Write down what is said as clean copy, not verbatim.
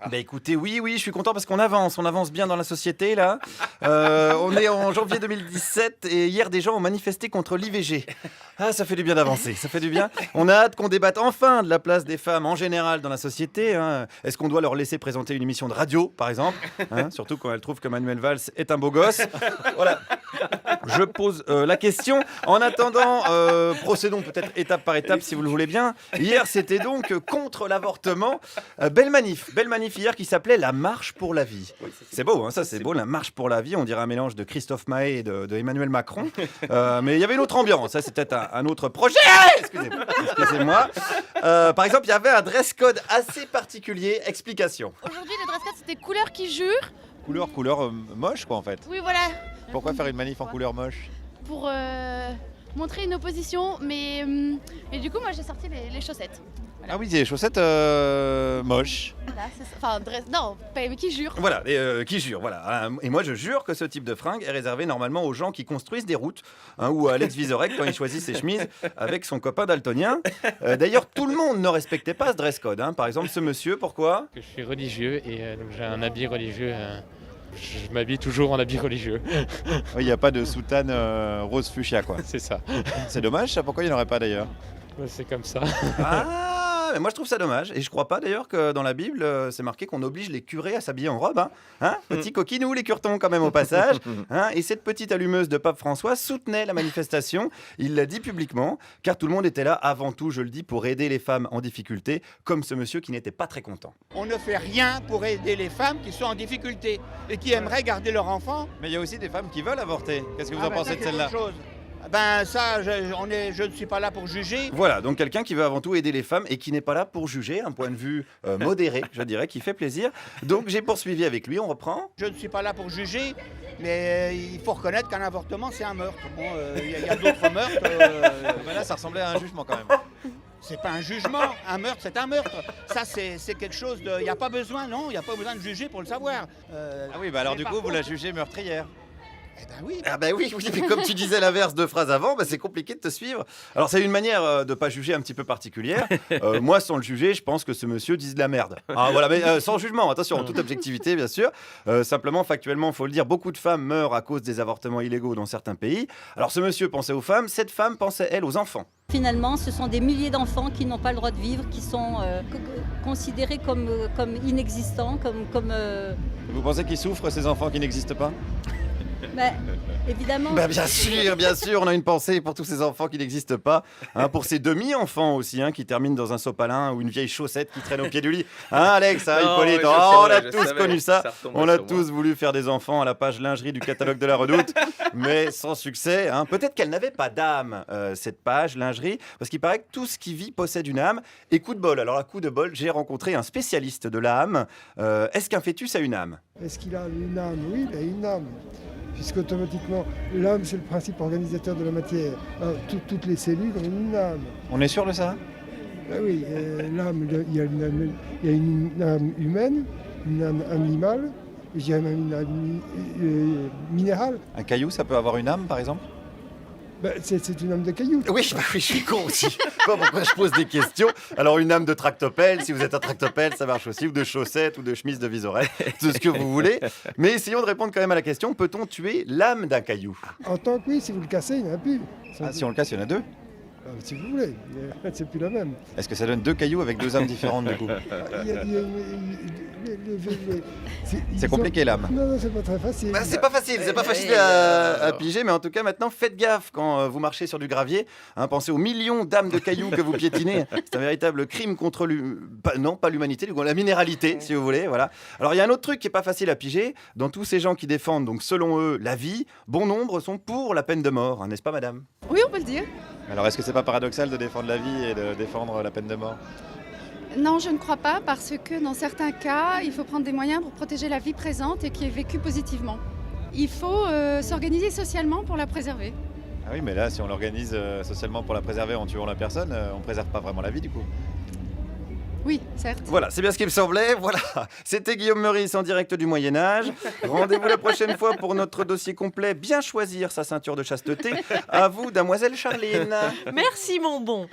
Bah écoutez, oui, je suis content parce qu'on avance bien dans la société là. On est en janvier 2017 et hier des gens ont manifesté contre l'IVG. Ah, ça fait du bien d'avancer, ça fait du bien. On a hâte qu'on débatte enfin de la place des femmes en général dans la société. Hein. Est-ce qu'on doit leur laisser présenter une émission de radio, par exemple, hein, surtout quand elles trouvent que Manuel Valls est un beau gosse. Voilà. Je pose la question. En attendant, procédons peut-être étape par étape si vous le voulez bien. Hier, c'était donc contre l'avortement. Belle manif hier qui s'appelait la marche pour la vie. C'est beau, hein, ça c'est beau, la marche pour la vie. On dirait un mélange de Christophe Maé et de Emmanuel Macron. Mais il y avait une autre ambiance. Ça c'est peut-être un autre projet. Excusez-moi. Par exemple, il y avait un dress code assez particulier. Explication. Aujourd'hui, le dress code c'était couleur qui jure. Couleur moche quoi en fait. Oui, voilà. Pourquoi faire une manif en couleur moche? Pour montrer une opposition, mais du coup, moi j'ai sorti les chaussettes. Voilà. Ah oui, des chaussettes moches. Voilà, c'est ça. Enfin, non, pas qui jure. Voilà, qui jure, voilà. Et moi, je jure que ce type de fringue est réservé normalement aux gens qui construisent des routes, hein, ou à Alex Vizorek quand il choisit ses chemises avec son copain daltonien. D'ailleurs, tout le monde ne respectait pas ce dress code. Hein. Par exemple, ce monsieur, pourquoi? Je suis religieux et donc j'ai un habit religieux. Je m'habille toujours en habit religieux. Il n'y a pas de soutane rose fuchsia quoi. C'est ça. C'est dommage ça, pourquoi il n'y en aurait pas d'ailleurs? C'est comme ça. Ah, mais moi je trouve ça dommage. Et je crois pas d'ailleurs que dans la Bible, c'est marqué qu'on oblige les curés à s'habiller en robe. Hein, petit coquinou, les curtons quand même au passage. Hein, et cette petite allumeuse de Pape François soutenait la manifestation. Il l'a dit publiquement, car tout le monde était là avant tout, je le dis, pour aider les femmes en difficulté, comme ce monsieur qui n'était pas très content. On ne fait rien pour aider les femmes qui sont en difficulté et qui aimeraient garder leur enfant. Mais il y a aussi des femmes qui veulent avorter. Qu'est-ce que vous en pensez de celle-là? Ben ça, je ne suis pas là pour juger. Voilà, donc quelqu'un qui veut avant tout aider les femmes et qui n'est pas là pour juger, un point de vue modéré, je dirais, qui fait plaisir. Donc j'ai poursuivi avec lui, on reprend. Je ne suis pas là pour juger, mais il faut reconnaître qu'un avortement, c'est un meurtre. Bon, il y a d'autres meurtres. Ben là, ça ressemblait à un jugement quand même. C'est pas un jugement, un meurtre, c'est un meurtre. Ça, c'est quelque chose de... Il n'y a pas besoin, non, il n'y a pas besoin de juger pour le savoir. Ah oui, bah alors du coup, vous la jugez meurtrière. Eh ben oui. Ah bah oui, mais comme tu disais l'inverse de phrase avant, bah c'est compliqué de te suivre. Alors c'est une manière de pas juger un petit peu particulière. Moi, sans le juger, je pense que ce monsieur dise de la merde. Ah voilà, mais sans jugement, attention, en toute objectivité, bien sûr. Simplement, factuellement, faut le dire, beaucoup de femmes meurent à cause des avortements illégaux dans certains pays. Alors ce monsieur pensait aux femmes, cette femme pensait, elle, aux enfants. Finalement, ce sont des milliers d'enfants qui n'ont pas le droit de vivre, qui sont considérés comme inexistants, comme Vous pensez qu'ils souffrent ces enfants qui n'existent pas? Évidemment. Bah bien sûr, on a une pensée pour tous ces enfants qui n'existent pas, hein, pour ces demi-enfants aussi, hein, qui terminent dans un sopalin ou une vieille chaussette qui traîne au pied du lit. Hein, Alex, hein, Hippolyte, on a tous connu ça. On a tous voulu faire des enfants à la page lingerie du catalogue de la Redoute, mais sans succès. Hein. Peut-être qu'elle n'avait pas d'âme, cette page lingerie, parce qu'il paraît que tout ce qui vit possède une âme. Et coup de bol, alors à coup de bol, j'ai rencontré un spécialiste de l'âme. Est-ce qu'un fœtus a une âme? Est-ce qu'il a une âme? Oui, il a une âme. Puisqu'automatiquement, l'âme, c'est le principe organisateur de la matière. Alors, toutes les cellules ont une âme. On est sûr de ça? Ben oui, l'âme, il y a une âme humaine, une âme animale, et je dirais même une âme minérale. Un caillou, ça peut avoir une âme par exemple? Ben, c'est une âme de caillou. Oui, je suis con aussi. Pas pourquoi je pose des questions. Alors, une âme de tractopelle, si vous êtes un tractopelle, ça marche aussi, ou de chaussettes, ou de chemise de Vizorek, tout ce que vous voulez. Mais essayons de répondre quand même à la question, peut-on tuer l'âme d'un caillou? En tant que oui, si vous le cassez, il n'y en a plus. Ah, si on le casse, il y en a deux. Si vous voulez, mais c'est plus la même. Est-ce que ça donne deux cailloux avec deux âmes différentes du coup? C'est compliqué l'âme. Non, c'est pas très facile. Bah, c'est pas facile à piger, mais en tout cas maintenant faites gaffe quand vous marchez sur du gravier. Hein, pensez aux millions d'âmes de cailloux que vous piétinez. C'est un véritable crime contre pas l'humanité, la minéralité, si vous voulez. Voilà. Alors il y a un autre truc qui est pas facile à piger. Dans tous ces gens qui défendent, donc selon eux, la vie, bon nombre sont pour la peine de mort, hein, n'est-ce pas, madame? Oui, on peut le dire. Alors est-ce que c'est pas paradoxal de défendre la vie et de défendre la peine de mort? Non, je ne crois pas, parce que dans certains cas, il faut prendre des moyens pour protéger la vie présente et qui est vécue positivement. Il faut s'organiser socialement pour la préserver. Ah oui, mais là, si on l'organise socialement pour la préserver en tuant la personne, on préserve pas vraiment la vie du coup. Oui, certes. Voilà, c'est bien ce qui me semblait. Voilà, c'était Guillaume Meurice en direct du Moyen-Âge. Rendez-vous la prochaine fois pour notre dossier complet. Bien choisir sa ceinture de chasteté. À vous, damoiselle Charline. Merci, mon bon.